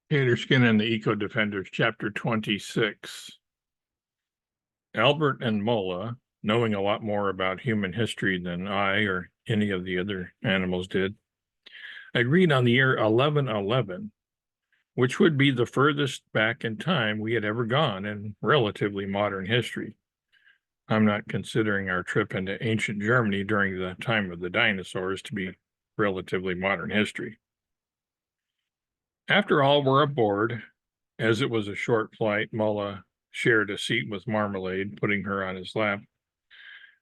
Taterskin and the Eco Defenders, Chapter 26. Albert and Mola, knowing a lot more about human history than I or any of the other animals did, agreed on the year 1111, which would be the furthest back in time we had ever gone in relatively modern history. I'm not considering our trip into ancient Germany during the time of the dinosaurs to be relatively modern history. After all were aboard, as it was a short flight, Mola shared a seat with Marmalade, putting her on his lap.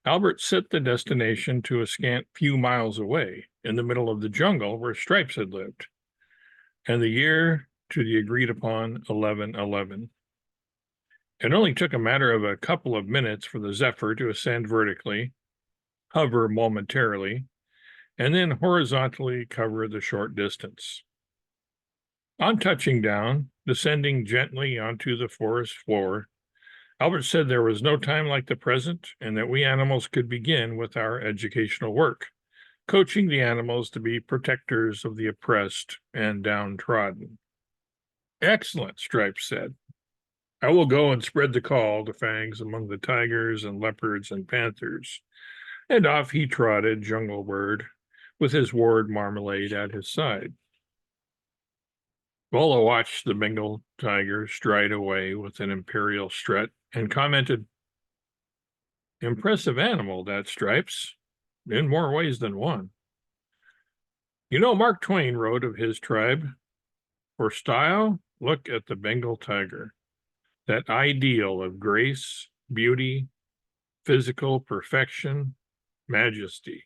Albert set the destination to a scant few miles away, in the middle of the jungle where Stripes had lived, and the year to the agreed-upon 1111. It only took a matter of a couple of minutes for the Zephyr to ascend vertically, hover momentarily, and then horizontally cover the short distance. On touching down, descending gently onto the forest floor, Albert said there was no time like the present and that we animals could begin with our educational work, coaching the animals to be protectors of the oppressed and downtrodden. Excellent, Stripes said. I will go and spread the call to Fangs among the tigers and leopards and panthers. And off he trotted, jungle-bird, with his ward Marmalade at his side. Mola watched the Bengal tiger stride away with an imperial strut and commented, "Impressive animal, that Stripes, in more ways than one. You know, Mark Twain wrote of his tribe, for style, look at the Bengal tiger, that ideal of grace, beauty, physical perfection, majesty."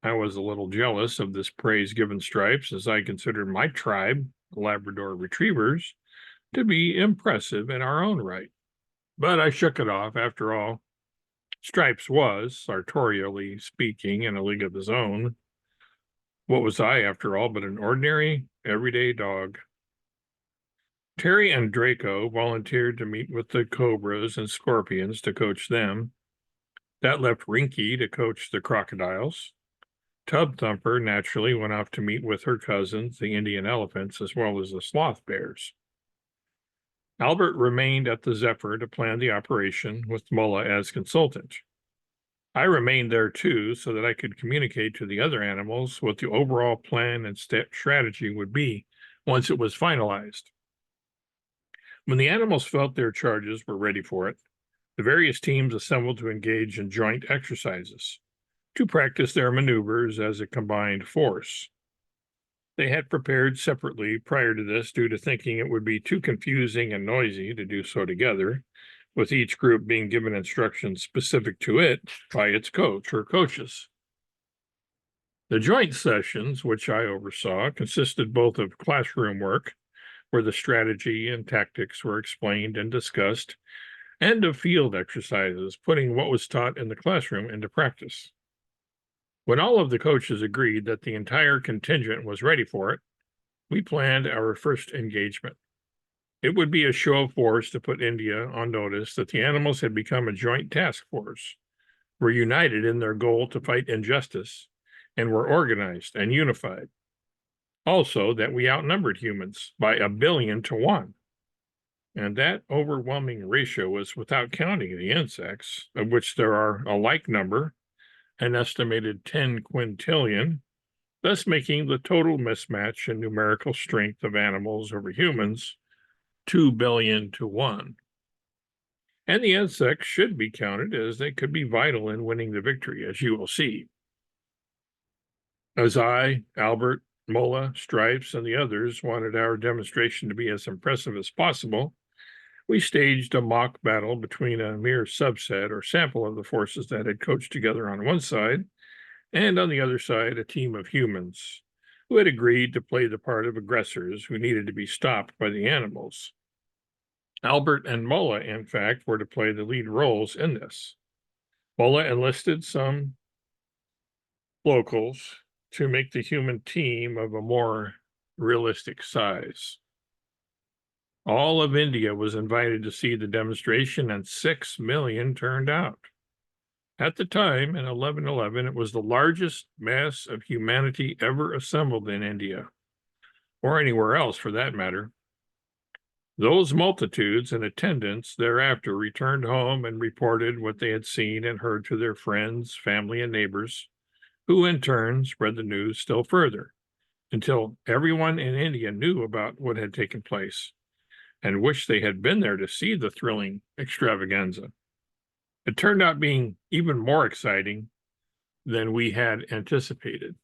I was a little jealous of this praise given Stripes, as I considered my tribe, the Labrador Retrievers, to be impressive in our own right. But I shook it off. After all, Stripes was, sartorially speaking, in a league of his own. What was I, after all, but an ordinary, everyday dog? Terry and Draco volunteered to meet with the cobras and scorpions to coach them. That left Rinky to coach the crocodiles. Tub Thumper naturally went off to meet with her cousins, the Indian elephants, as well as the sloth bears. Albert remained at the Zephyr to plan the operation, with Mola as consultant. I remained there too, so that I could communicate to the other animals what the overall plan and strategy would be once it was finalized. When the animals felt their charges were ready for it, the various teams assembled to engage in joint exercises, to practice their maneuvers as a combined force. They had prepared separately prior to this due to thinking it would be too confusing and noisy to do so together, with each group being given instructions specific to it by its coach or coaches. The joint sessions, which I oversaw, consisted both of classroom work, where the strategy and tactics were explained and discussed, and of field exercises, putting what was taught in the classroom into practice. When all of the coaches agreed that the entire contingent was ready for it, we planned our first engagement. It would be a show of force to put India on notice that the animals had become a joint task force, were united in their goal to fight injustice, and were organized and unified. Also, that we outnumbered humans by 1 billion to 1. And that overwhelming ratio was without counting the insects, of which there are a like number, an estimated 10 quintillion, thus making the total mismatch in numerical strength of animals over humans 2 billion to 1. And the insects should be counted, as they could be vital in winning the victory, as you will see. As I, Albert, Mola, Stripes, and the others wanted our demonstration to be as impressive as possible, we staged a mock battle between a mere subset or sample of the forces that had coached together on one side, and on the other side, a team of humans who had agreed to play the part of aggressors who needed to be stopped by the animals. Albert and Mola, in fact, were to play the lead roles in this. Mola enlisted some locals to make the human team of a more realistic size. All of India was invited to see the demonstration, and 6 million turned out. At the time, in 1111, it was the largest mass of humanity ever assembled in India. or anywhere else for that matter. Those multitudes in attendance thereafter returned home and reported what they had seen and heard to their friends, family, and neighbors, who in turn spread the news still further, until everyone in India knew about what had taken place and wished they had been there to see the thrilling extravaganza. It turned out being even more exciting than we had anticipated.